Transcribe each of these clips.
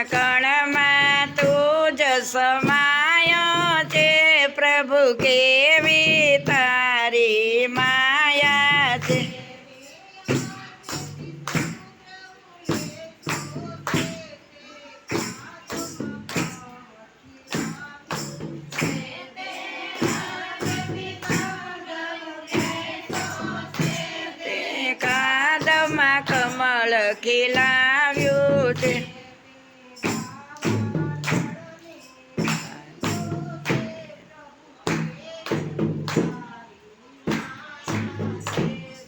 કણ તું જ સમાયો છે પ્રભુ કેવી તારી માયા છે. કાદમાં કમળ ખીલાવ્યું છે.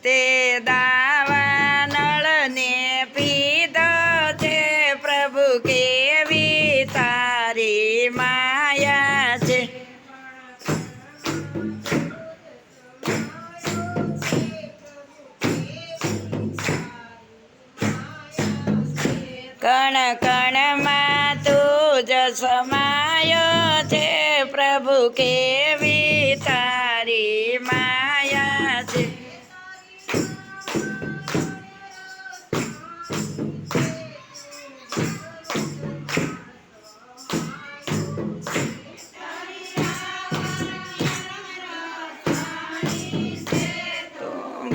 તે દાવાનળને પીધો છે પ્રભુ કેવી તારી માયા છે. કણ કણમાં તું જ સમાયો છે પ્રભુ કેવી તારી માયા છે.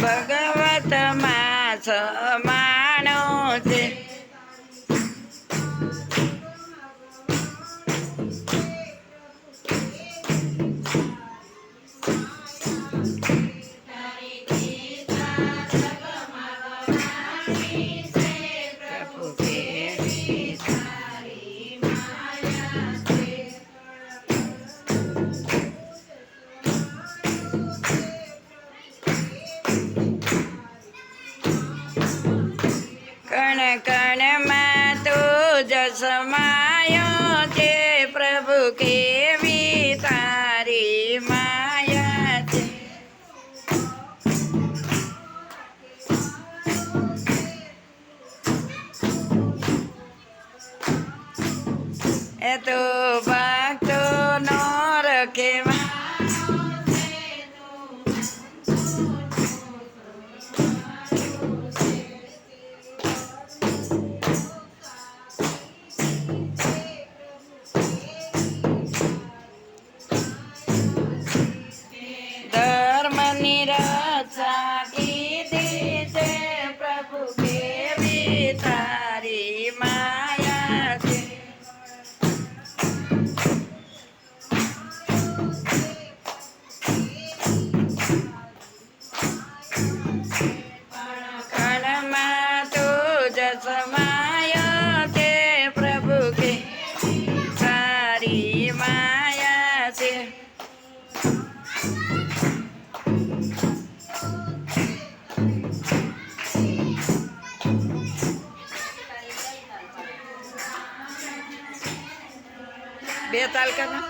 ભગવતમાં સમાણો છે. કણ કણમાં તું જ સમાયો છે પ્રભુ કેવી તારી માયા છે. એ તો ભક્તો નો રખેવા ધર્મની રક્ષા કીધી છે પ્રભુ કેવી તારી માયા છે. કણમાં તું જ સમાયો છે પ્રભુ કેવી તારી માયા છે. બે તાલ કરના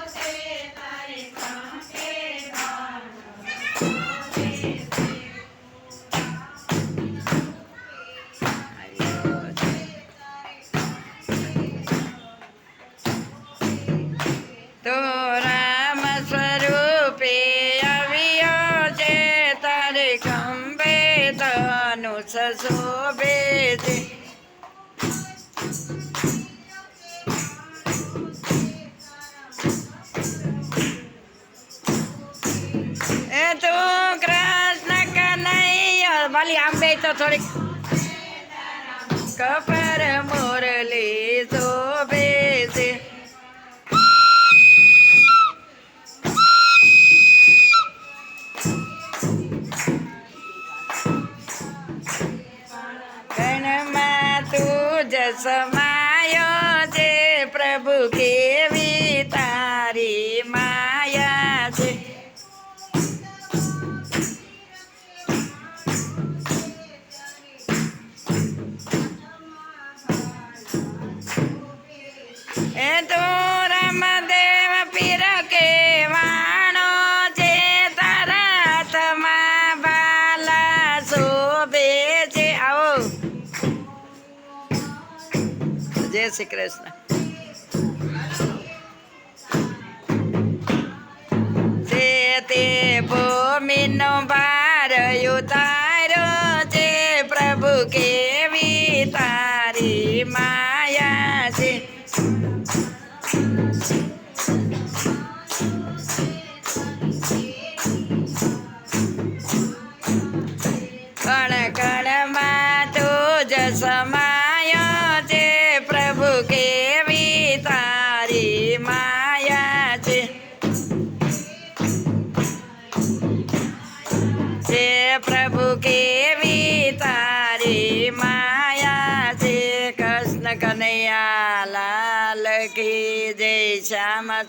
તો રામ સ્વરૂપે આવ્યો છે તારે ખંભે ધનુષ શોભે છે. એ તું કૃષ્ણ કનૈયા ભલી આમ બે તો થોડીક કપર મોરલી શોભે છે. કણમાં તું જ સમાયો છે પ્રભુ કેવી તારી માયા છે. એ તો રામદેવ પીર કેવાણો છે તારા હાથમાં બાલા શોભે છે. આવો જય શ્રી કૃષ્ણ. તે ભૂમિનો ભાર ઉતાર્યો છે પ્રભુ કેવી તારી માયા છે.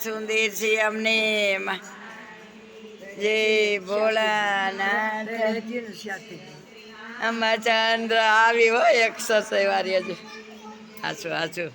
સુંદર છે અમને જય ભોળાનાથ આમાં ચંદ્ર આવી હોય 100 વારી હજુ હાચું હાચું